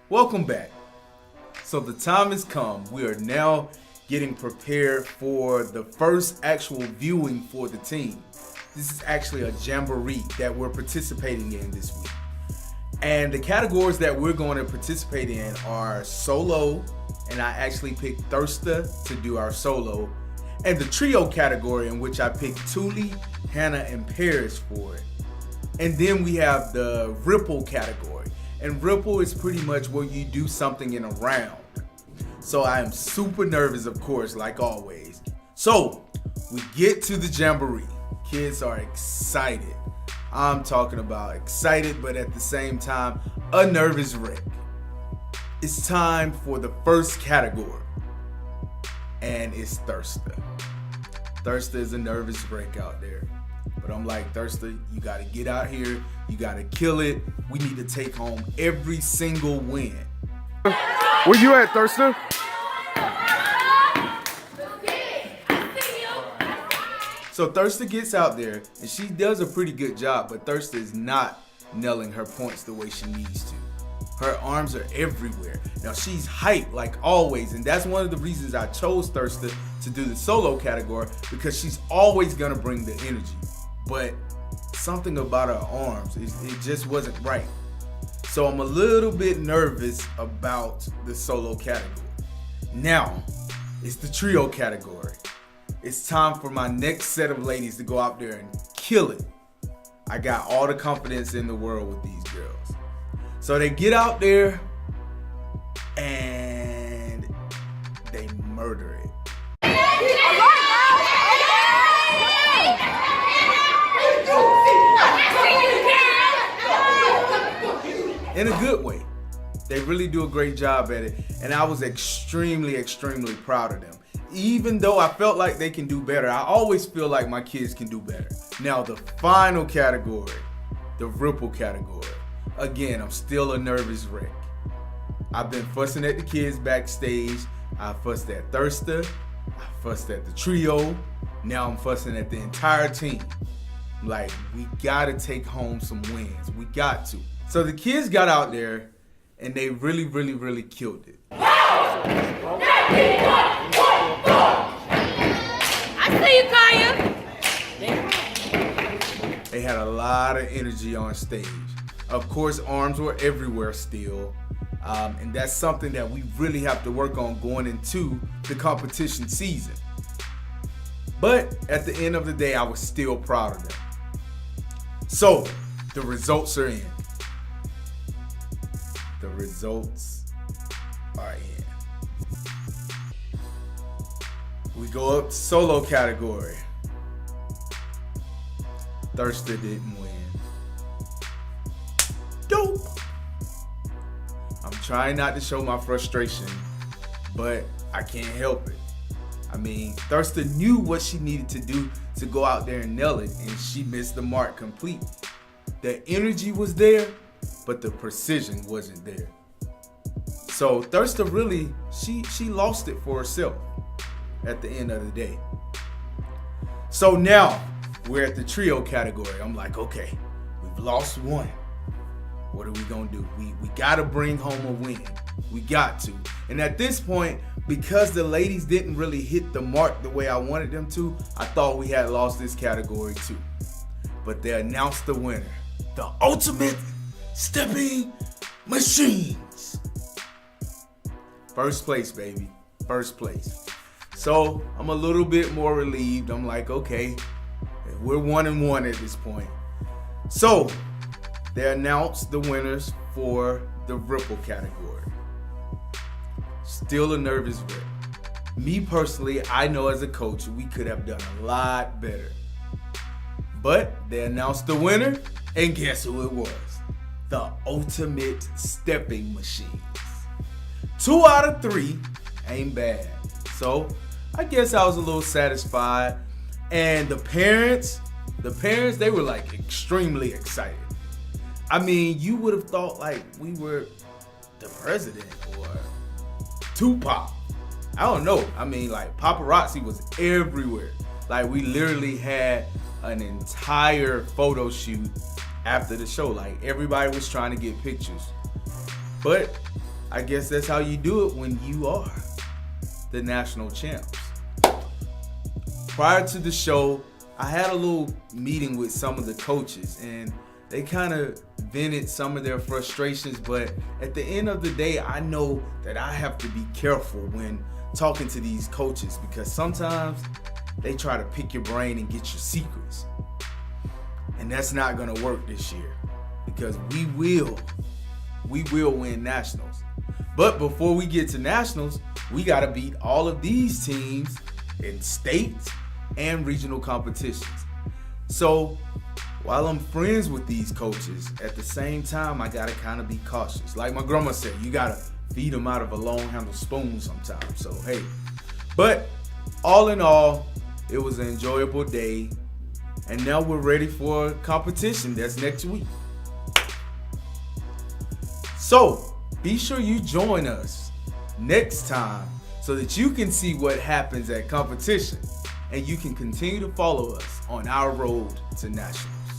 Welcome back. So the time has come. We are now getting prepared for the first actual viewing for the team. This is actually a jamboree that we're participating in this week. And the categories that we're going to participate in are solo, and I actually picked Thirsta to do our solo, and the trio category in which I picked Thule, Hannah, and Paris for it. And then we have the ripple category. And ripple is pretty much where you do something in a round. So I am super nervous, of course, like always. So we get to the jamboree. Kids are excited. I'm talking about excited, but at the same time, a nervous wreck. It's time for the first category, and it's Thirsta. Thirsta is a nervous wreck out there. But I'm like, Thirsta, you gotta get out here, you gotta kill it. We need to take home every single win. Where you at, Thirsta? So Thirsta gets out there, and she does a pretty good job, but Thirsta is not nailing her points the way she needs to. Her arms are everywhere. Now she's hyped like always, and that's one of the reasons I chose Thirsta to do the solo category, because she's always gonna bring the energy. But something about her arms, it just wasn't right. So I'm a little bit nervous about the solo category. Now, it's the trio category. It's time for my next set of ladies to go out there and kill it. I got all the confidence in the world with these girls. So they get out there and they murder it. In a good way. They really do a great job at it, and I was extremely proud of them. Even though I felt like they can do better, I always feel like my kids can do better. Now the final category, the ripple category. Again, I'm still a nervous wreck. I've been fussing at the kids backstage. I fussed at Thirsta. I fussed at the trio. Now I'm fussing at the entire team. Like, we gotta take home some wins. We got to. So the kids got out there and they really killed it. I see you, Kaya. They had a lot of energy on stage. Of course, arms were everywhere still. And that's something that we really have to work on going into the competition season. But at the end of the day, I was still proud of them. So, the results are in. The results are in. We go up to solo category. Thirsta didn't win. Dope. I'm trying not to show my frustration, but I can't help it. I mean, Thirsta knew what she needed to do to go out there and nail it, and she missed the mark completely. The energy was there, but the precision wasn't there. So Thirsta really, she lost it for herself at the end of the day. So now we're at the trio category. I'm like, okay, we've lost one. What are we gonna do? We gotta bring home a win. We got to. And at this point, because the ladies didn't really hit the mark the way I wanted them to, I thought we had lost this category too. But they announced the winner. The ultimate stepping machines. First place, baby. First place. So I'm a little bit more relieved. I'm like, okay, we're 1-1 at this point. So they announced the winners for the ripple category. Still a nervous wreck. Me personally, I know as a coach, we could have done a lot better. But they announced the winner, and guess who it was? The ultimate stepping machines. 2 out of 3 ain't bad. So I guess I was a little satisfied. And the parents, they were like extremely excited. I mean, you would have thought like we were the president or Tupac. I don't know. I mean, like paparazzi was everywhere. Like we literally had an entire photo shoot after the show. Like everybody was trying to get pictures. But I guess that's how you do it when you are the national champs. Prior to the show, I had a little meeting with some of the coaches, and they kind of vented some of their frustrations, but at the end of the day, I know that I have to be careful when talking to these coaches, because sometimes they try to pick your brain and get your secrets. And that's not gonna work this year, because we will win nationals. But before we get to nationals, we gotta beat all of these teams in state and regional competitions. So while I'm friends with these coaches, at the same time, I gotta kind of be cautious. Like my grandma said, you gotta feed them out of a long-handled spoon sometimes. So hey, but all in all, it was an enjoyable day, and now we're ready for competition that's next week. So be sure you join us next time so that you can see what happens at competition, and you can continue to follow us on our road to nationals.